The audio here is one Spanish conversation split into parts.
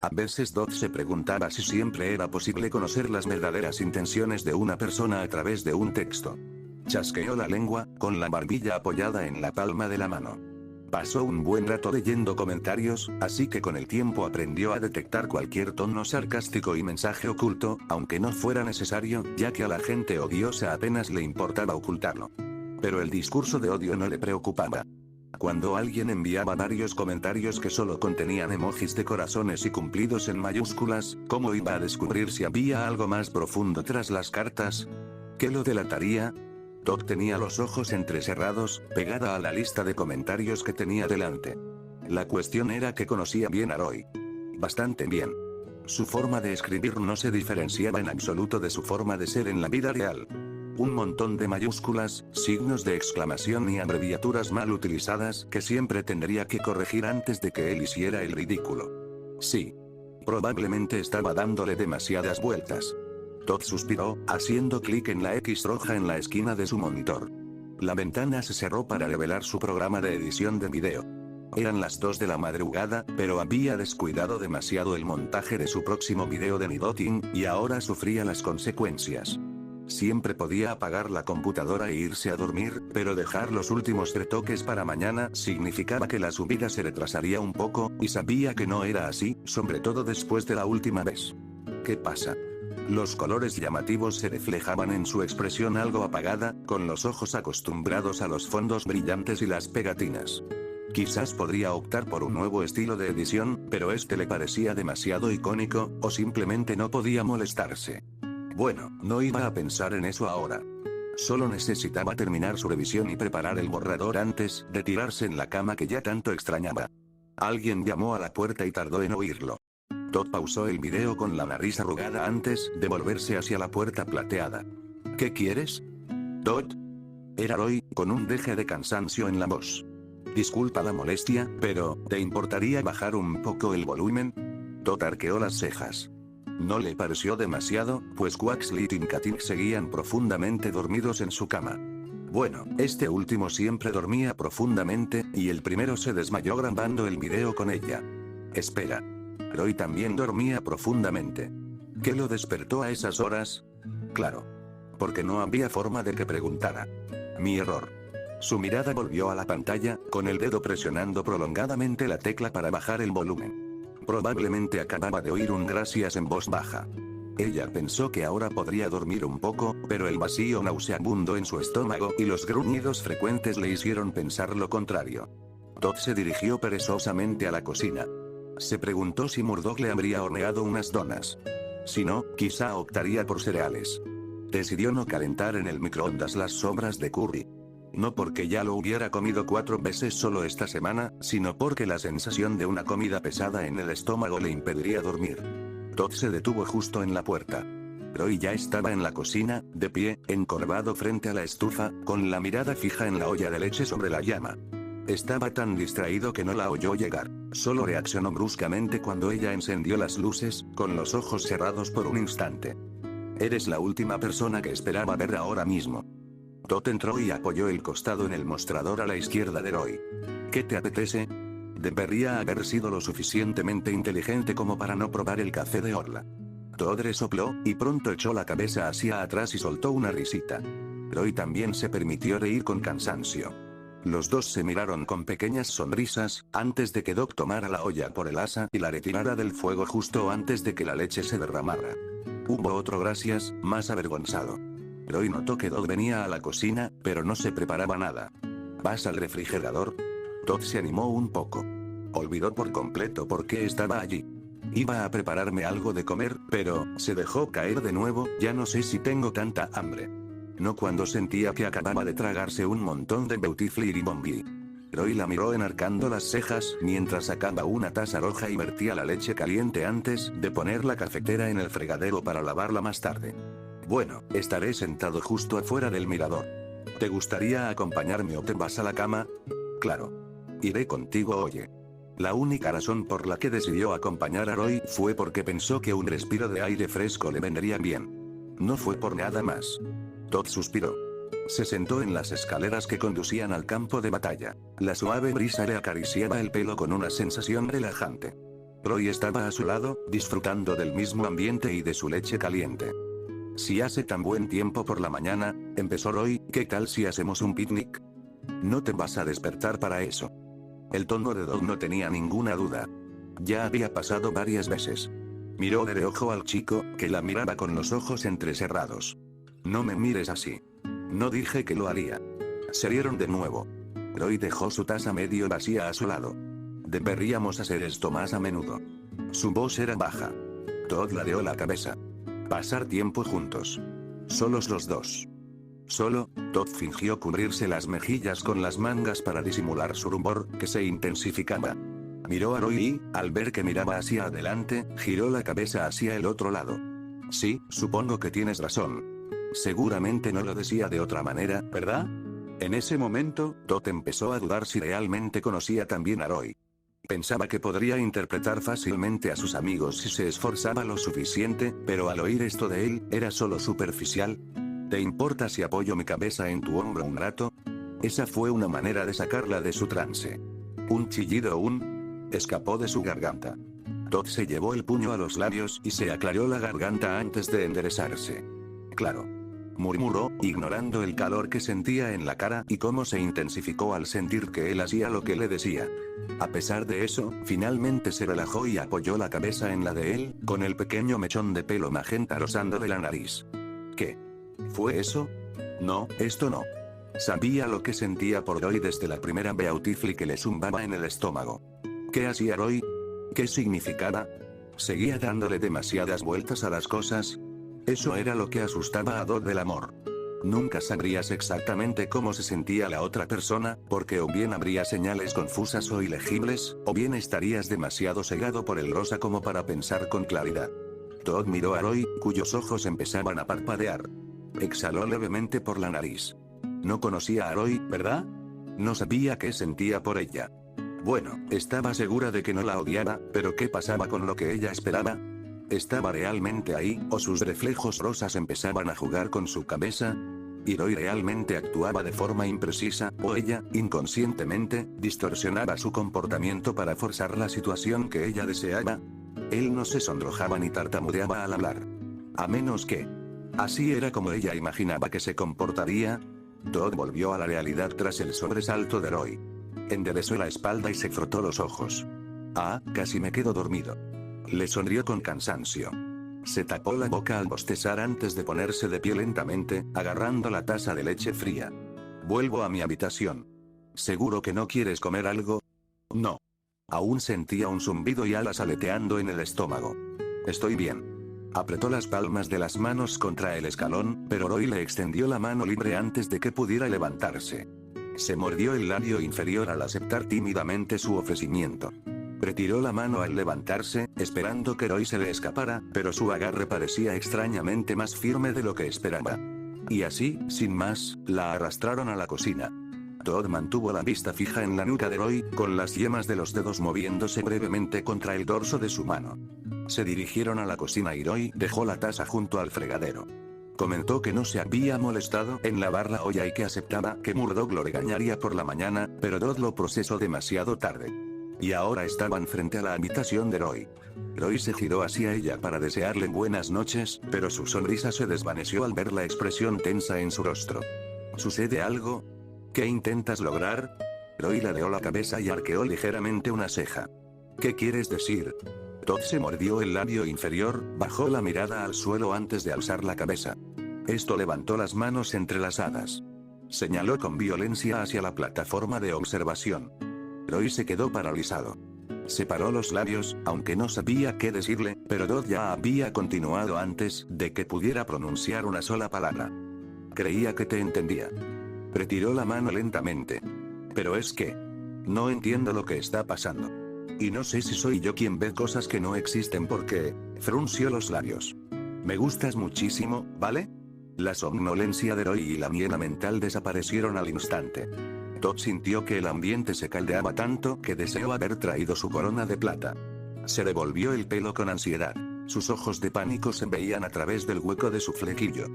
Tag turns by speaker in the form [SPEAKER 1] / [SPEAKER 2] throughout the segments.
[SPEAKER 1] A veces Dot se preguntaba si siempre era posible conocer las verdaderas intenciones de una persona a través de un texto. Chasqueó la lengua, con la barbilla apoyada en la palma de la mano. Pasó un buen rato leyendo comentarios, así que con el tiempo aprendió a detectar cualquier tono sarcástico y mensaje oculto, aunque no fuera necesario, ya que a la gente odiosa apenas le importaba ocultarlo. Pero el discurso de odio no le preocupaba. Cuando alguien enviaba varios comentarios que solo contenían emojis de corazones y cumplidos en mayúsculas, ¿cómo iba a descubrir si había algo más profundo tras las cartas? ¿Qué lo delataría? Dot tenía los ojos entrecerrados, pegada a la lista de comentarios que tenía delante. La cuestión era que conocía bien a Roy. Bastante bien. Su forma de escribir no se diferenciaba en absoluto de su forma de ser en la vida real. Un montón de mayúsculas, signos de exclamación y abreviaturas mal utilizadas que siempre tendría que corregir antes de que él hiciera el ridículo. Sí. Probablemente estaba dándole demasiadas vueltas. Todd suspiró, haciendo clic en la X roja en la esquina de su monitor. La ventana se cerró para revelar su programa de edición de video. Eran las 2 de la madrugada, pero había descuidado demasiado el montaje de su próximo video de Nidoting, y ahora sufría las consecuencias. Siempre podía apagar la computadora e irse a dormir, pero dejar los últimos retoques para mañana significaba que la subida se retrasaría un poco, y sabía que no era así, sobre todo después de la última vez. ¿Qué pasa? Los colores llamativos se reflejaban en su expresión algo apagada, con los ojos acostumbrados a los fondos brillantes y las pegatinas. Quizás podría optar por un nuevo estilo de edición, pero este le parecía demasiado icónico, o simplemente no podía molestarse. Bueno, no iba a pensar en eso ahora. Solo necesitaba terminar su revisión y preparar el borrador antes de tirarse en la cama que ya tanto extrañaba. Alguien llamó a la puerta y tardó en oírlo. Todd pausó el video con la nariz arrugada antes de volverse hacia la puerta plateada. ¿Qué quieres? Todd. Era Roy, con un deje de cansancio en la voz. Disculpa la molestia, pero, ¿te importaría bajar un poco el volumen? Todd arqueó las cejas. No le pareció demasiado, pues Quaxly y Tinkating seguían profundamente dormidos en su cama. Bueno, este último siempre dormía profundamente, y el primero se desmayó grabando el video con ella. Espera. Roy también dormía profundamente. ¿Qué lo despertó a esas horas? Claro. Porque no había forma de que preguntara. Mi error. Su mirada volvió a la pantalla, con el dedo presionando prolongadamente la tecla para bajar el volumen. Probablemente acababa de oír un gracias en voz baja. Ella pensó que ahora podría dormir un poco, pero el vacío nauseabundo en su estómago y los gruñidos frecuentes le hicieron pensar lo contrario. Todd se dirigió perezosamente a la cocina. Se preguntó si Murdoch le habría horneado unas donas. Si no, quizá optaría por cereales. Decidió no calentar en el microondas las sobras de curry. No porque ya lo hubiera comido 4 veces solo esta semana, sino porque la sensación de una comida pesada en el estómago le impediría dormir. Todd se detuvo justo en la puerta. Roy ya estaba en la cocina, de pie, encorvado frente a la estufa, con la mirada fija en la olla de leche sobre la llama. Estaba tan distraído que no la oyó llegar. Solo reaccionó bruscamente cuando ella encendió las luces, con los ojos cerrados por un instante. Eres la última persona que esperaba ver ahora mismo. Todd entró y apoyó el costado en el mostrador a la izquierda de Roy. ¿Qué te apetece? Debería haber sido lo suficientemente inteligente como para no probar el café de Orla. Todd resopló, y pronto echó la cabeza hacia atrás y soltó una risita. Roy también se permitió reír con cansancio. Los dos se miraron con pequeñas sonrisas, antes de que Doc tomara la olla por el asa y la retirara del fuego justo antes de que la leche se derramara. Hubo otro gracias, más avergonzado. Roy notó que Doc venía a la cocina, pero no se preparaba nada. ¿Vas al refrigerador? Todd se animó un poco. Olvidó por completo por qué estaba allí. Iba a prepararme algo de comer, pero, se dejó caer de nuevo, ya no sé si tengo tanta hambre. No cuando sentía que acababa de tragarse un montón de Beautifly y Bombay. Roy la miró enarcando las cejas mientras sacaba una taza roja y vertía la leche caliente antes de poner la cafetera en el fregadero para lavarla más tarde. Bueno, estaré sentado justo afuera del mirador. ¿Te gustaría acompañarme o te vas a la cama? Claro. Iré contigo, oye. La única razón por la que decidió acompañar a Roy fue porque pensó que un respiro de aire fresco le vendría bien. No fue por nada más. Todd suspiró. Se sentó en las escaleras que conducían al campo de batalla. La suave brisa le acariciaba el pelo con una sensación relajante. Roy estaba a su lado, disfrutando del mismo ambiente y de su leche caliente. Si hace tan buen tiempo por la mañana, empezó Roy, ¿qué tal si hacemos un picnic? No te vas a despertar para eso. El tono de Dodd no tenía ninguna duda. Ya había pasado varias veces. Miró de reojo al chico, que la miraba con los ojos entrecerrados. No me mires así. No dije que lo haría. Se rieron de nuevo. Roy dejó su taza medio vacía a su lado. Deberíamos hacer esto más a menudo. Su voz era baja. Todd ladeó la cabeza. Pasar tiempo juntos. Solos los dos. Solo, Todd fingió cubrirse las mejillas con las mangas para disimular su rumor, que se intensificaba. Miró a Roy y, al ver que miraba hacia adelante, giró la cabeza hacia el otro lado. Sí, supongo que tienes razón. Seguramente no lo decía de otra manera, ¿verdad? En ese momento, Todd empezó a dudar si realmente conocía también a Roy. Pensaba que podría interpretar fácilmente a sus amigos si se esforzaba lo suficiente, pero al oír esto de él, era solo superficial. ¿Te importa si apoyo mi cabeza en tu hombro un rato? Esa fue una manera de sacarla de su trance. Un chillido escapó de su garganta. Todd se llevó el puño a los labios y se aclaró la garganta antes de enderezarse. Claro. Murmuró, ignorando el calor que sentía en la cara y cómo se intensificó al sentir que él hacía lo que le decía. A pesar de eso, finalmente se relajó y apoyó la cabeza en la de él, con el pequeño mechón de pelo magenta rozando de la nariz. ¿Qué? ¿Fue eso? No, esto no. Sabía lo que sentía por Roy desde la primera beautiful que le zumbaba en el estómago. ¿Qué hacía Roy? ¿Qué significaba? ¿Seguía dándole demasiadas vueltas a las cosas? Eso era lo que asustaba a Dodd del amor. Nunca sabrías exactamente cómo se sentía la otra persona, porque o bien habría señales confusas o ilegibles, o bien estarías demasiado cegado por el rosa como para pensar con claridad. Todd miró a Roy, cuyos ojos empezaban a parpadear. Exhaló levemente por la nariz. No conocía a Roy, ¿verdad? No sabía qué sentía por ella. Bueno, estaba segura de que no la odiaba, pero ¿qué pasaba con lo que ella esperaba? ¿Estaba realmente ahí, o sus reflejos rosas empezaban a jugar con su cabeza? ¿Y Roy realmente actuaba de forma imprecisa, o ella, inconscientemente, distorsionaba su comportamiento para forzar la situación que ella deseaba? Él no se sonrojaba ni tartamudeaba al hablar. A menos que... ¿así era como ella imaginaba que se comportaría? Todd volvió a la realidad tras el sobresalto de Roy. Enderezó la espalda y se frotó los ojos. Ah, casi me quedo dormido. Le sonrió con cansancio. Se tapó la boca al bostezar antes de ponerse de pie lentamente, agarrando la taza de leche fría. Vuelvo a mi habitación. ¿Seguro que no quieres comer algo? No. Aún sentía un zumbido y alas aleteando en el estómago. Estoy bien. Apretó las palmas de las manos contra el escalón, pero Roy le extendió la mano libre antes de que pudiera levantarse. Se mordió el labio inferior al aceptar tímidamente su ofrecimiento. Retiró la mano al levantarse, esperando que Roy se le escapara, pero su agarre parecía extrañamente más firme de lo que esperaba. Y así, sin más, la arrastraron a la cocina. Todd mantuvo la vista fija en la nuca de Roy, con las yemas de los dedos moviéndose brevemente contra el dorso de su mano. Se dirigieron a la cocina y Roy dejó la taza junto al fregadero. Comentó que no se había molestado en lavar la olla y que aceptaba que Murdoch lo regañaría por la mañana, pero Todd lo procesó demasiado tarde. Y ahora estaban frente a la habitación de Roy. Roy se giró hacia ella para desearle buenas noches, pero su sonrisa se desvaneció al ver la expresión tensa en su rostro. ¿Sucede algo? ¿Qué intentas lograr? Roy ladeó la cabeza y arqueó ligeramente una ceja. ¿Qué quieres decir? Todd se mordió el labio inferior, bajó la mirada al suelo antes de alzar la cabeza. Esto levantó las manos entrelazadas. Señaló con violencia hacia la plataforma de observación. Roy se quedó paralizado. Separó los labios, aunque no sabía qué decirle, pero Todd ya había continuado antes de que pudiera pronunciar una sola palabra. Creía que te entendía. Retiró la mano lentamente. Pero es que... no entiendo lo que está pasando. Y no sé si soy yo quien ve cosas que no existen porque... frunció los labios. Me gustas muchísimo, ¿vale? La somnolencia de Roy y la miena mental desaparecieron al instante. Todd sintió que el ambiente se caldeaba tanto que deseó haber traído su corona de plata. Se revolvió el pelo con ansiedad. Sus ojos de pánico se veían a través del hueco de su flequillo.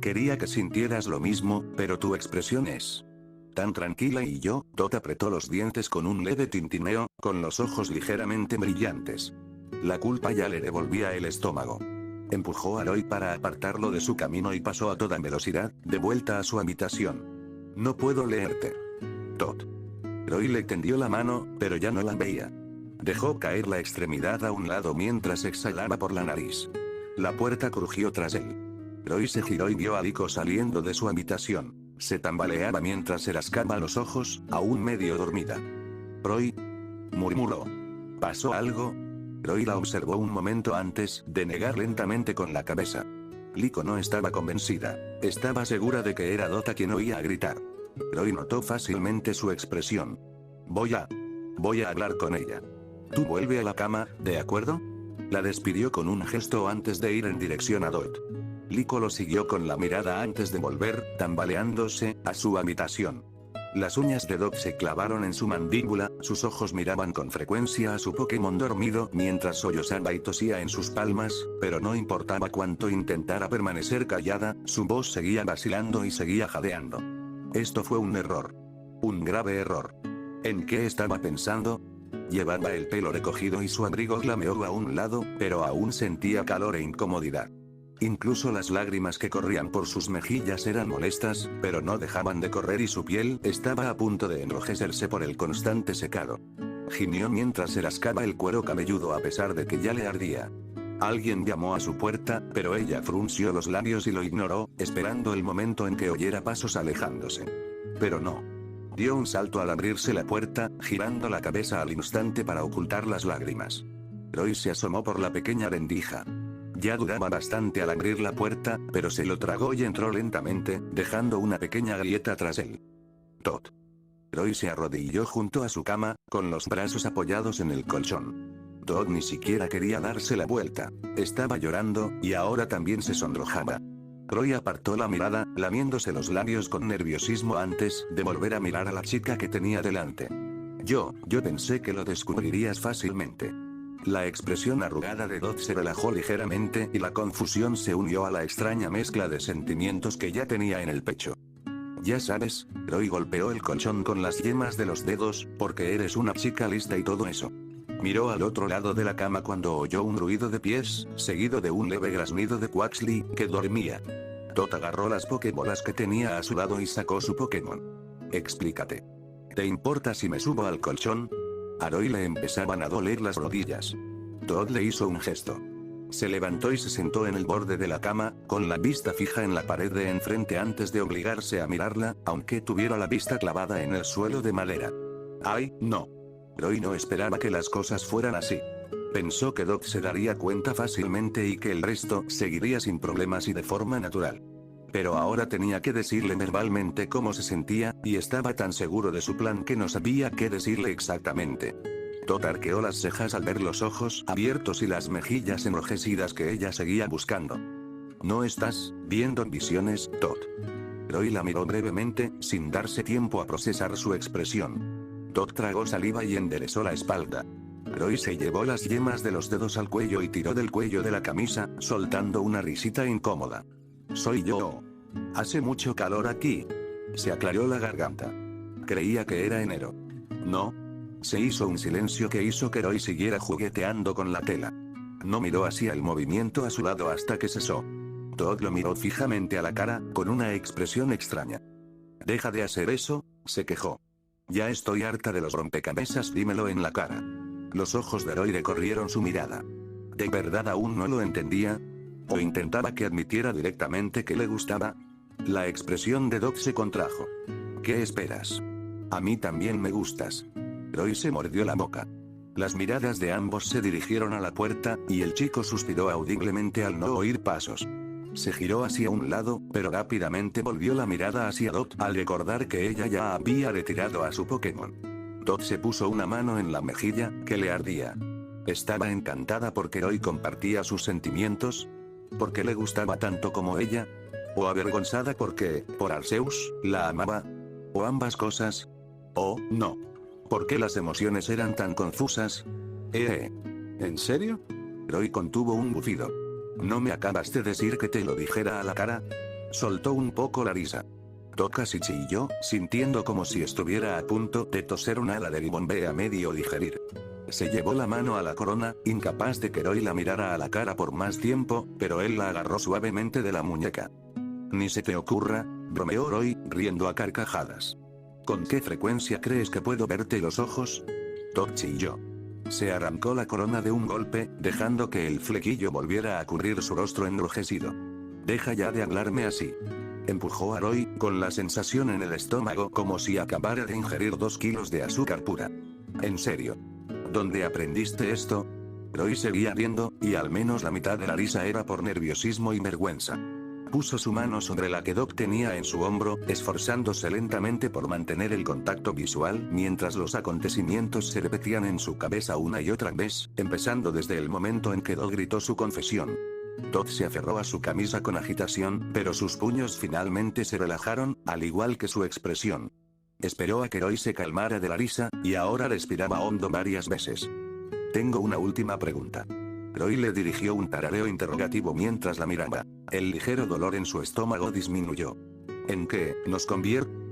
[SPEAKER 1] Quería que sintieras lo mismo, pero tu expresión es... tan tranquila y yo, Todd apretó los dientes con un leve tintineo, con los ojos ligeramente brillantes. La culpa ya le revolvía el estómago. Empujó a Roy para apartarlo de su camino y pasó a toda velocidad, de vuelta a su habitación. No puedo leerte. Todd. Roy le tendió la mano, pero ya no la veía. Dejó caer la extremidad a un lado mientras exhalaba por la nariz. La puerta crujió tras él. Roy se giró y vio a Liko saliendo de su habitación. Se tambaleaba mientras se rascaba los ojos, aún medio dormida. Roy, murmuró. ¿Pasó algo? Roy la observó un momento antes de negar lentamente con la cabeza. Liko no estaba convencida. Estaba segura de que era Dota quien oía gritar. Roy notó fácilmente su expresión. Voy a hablar con ella. Tú vuelve a la cama, ¿de acuerdo? La despidió con un gesto antes de ir en dirección a Dot. Liko lo siguió con la mirada antes de volver, tambaleándose, a su habitación. Las uñas de Dot se clavaron en su mandíbula, sus ojos miraban con frecuencia a su Pokémon dormido mientras sollozaba y tosía en sus palmas, pero no importaba cuánto intentara permanecer callada, su voz seguía vacilando y seguía jadeando. Esto fue un error. Un grave error. ¿En qué estaba pensando? Llevaba el pelo recogido y su abrigo flameó a un lado, pero aún sentía calor e incomodidad. Incluso las lágrimas que corrían por sus mejillas eran molestas, pero no dejaban de correr y su piel estaba a punto de enrojecerse por el constante secado. Gimió mientras se rascaba el cuero cabelludo a pesar de que ya le ardía. Alguien llamó a su puerta, pero ella frunció los labios y lo ignoró, esperando el momento en que oyera pasos alejándose. Pero no. Dio un salto al abrirse la puerta, girando la cabeza al instante para ocultar las lágrimas. Roy se asomó por la pequeña rendija. Ya dudaba bastante al abrir la puerta, pero se lo tragó y entró lentamente, dejando una pequeña grieta tras él. Todd. Roy se arrodilló junto a su cama, con los brazos apoyados en el colchón. Todd ni siquiera quería darse la vuelta. Estaba llorando, y ahora también se sonrojaba. Roy apartó la mirada, lamiéndose los labios con nerviosismo antes de volver a mirar a la chica que tenía delante. Yo pensé que lo descubrirías fácilmente. La expresión arrugada de Dot se relajó ligeramente y la confusión se unió a la extraña mezcla de sentimientos que ya tenía en el pecho. Ya sabes, Roy golpeó el colchón con las yemas de los dedos, porque eres una chica lista y todo eso. Miró al otro lado de la cama cuando oyó un ruido de pies, seguido de un leve graznido de Quaxly, que dormía. Dot agarró las Pokébolas que tenía a su lado y sacó su Pokémon. Explícate. ¿Te importa si me subo al colchón? A Roy le empezaban a doler las rodillas. Todd le hizo un gesto. Se levantó y se sentó en el borde de la cama, con la vista fija en la pared de enfrente antes de obligarse a mirarla, aunque tuviera la vista clavada en el suelo de madera. ¡Ay, no! Roy no esperaba que las cosas fueran así. Pensó que Doc se daría cuenta fácilmente y que el resto seguiría sin problemas y de forma natural. Pero ahora tenía que decirle verbalmente cómo se sentía, y estaba tan seguro de su plan que no sabía qué decirle exactamente. Todd arqueó las cejas al ver los ojos abiertos y las mejillas enrojecidas que ella seguía buscando. ¿No estás viendo visiones, Todd? Roy la miró brevemente, sin darse tiempo a procesar su expresión. Todd tragó saliva y enderezó la espalda. Roy se llevó las yemas de los dedos al cuello y tiró del cuello de la camisa, soltando una risita incómoda. Soy yo. Hace mucho calor aquí. Se aclaró la garganta. Creía que era enero. No. Se hizo un silencio que hizo que Roy siguiera jugueteando con la tela. No miró hacia el movimiento a su lado hasta que cesó. Todd lo miró fijamente a la cara, con una expresión extraña. Deja de hacer eso, se quejó. Ya estoy harta de los rompecabezas, dímelo en la cara. Los ojos de Roy recorrieron su mirada. ¿De verdad aún no lo entendía? ¿O intentaba que admitiera directamente que le gustaba? La expresión de Doc se contrajo. ¿Qué esperas? A mí también me gustas. Roy se mordió la boca. Las miradas de ambos se dirigieron a la puerta, y el chico suspiró audiblemente al no oír pasos. Se giró hacia un lado, pero rápidamente volvió la mirada hacia Dot al recordar que ella ya había retirado a su Pokémon. Dot se puso una mano en la mejilla, que le ardía. Estaba encantada porque Roy compartía sus sentimientos. ¿Porque le gustaba tanto como ella? ¿O avergonzada porque, por Arceus, la amaba? ¿O ambas cosas? ¿O no? ¿Por qué las emociones eran tan confusas? ¿En serio? Roy contuvo un bufido. ¿No me acabas de decir que te lo dijera a la cara? Soltó un poco la risa. Casi chilló, sintiendo como si estuviera a punto de toser una ala de bombé a medio digerir. Se llevó la mano a la corona, incapaz de que Roy la mirara a la cara por más tiempo, pero él la agarró suavemente de la muñeca. Ni se te ocurra, bromeó Roy, riendo a carcajadas. ¿Con qué frecuencia crees que puedo verte los ojos? Todd chilló. Se arrancó la corona de un golpe, dejando que el flequillo volviera a cubrir su rostro enrojecido. Deja ya de hablarme así. Empujó a Roy, con la sensación en el estómago como si acabara de ingerir 2 kilos de azúcar pura. ¿En serio? ¿Dónde aprendiste esto? Roy seguía riendo, y al menos la mitad de la risa era por nerviosismo y vergüenza. Puso su mano sobre la que Doc tenía en su hombro, esforzándose lentamente por mantener el contacto visual mientras los acontecimientos se repetían en su cabeza una y otra vez, empezando desde el momento en que Doc gritó su confesión. Todd se aferró a su camisa con agitación, pero sus puños finalmente se relajaron, al igual que su expresión. Esperó a que Roy se calmara de la risa, y ahora respiraba hondo varias veces. Tengo una última pregunta. Roy le dirigió un tarareo interrogativo mientras la miraba. El ligero dolor en su estómago disminuyó. ¿En qué nos convierte?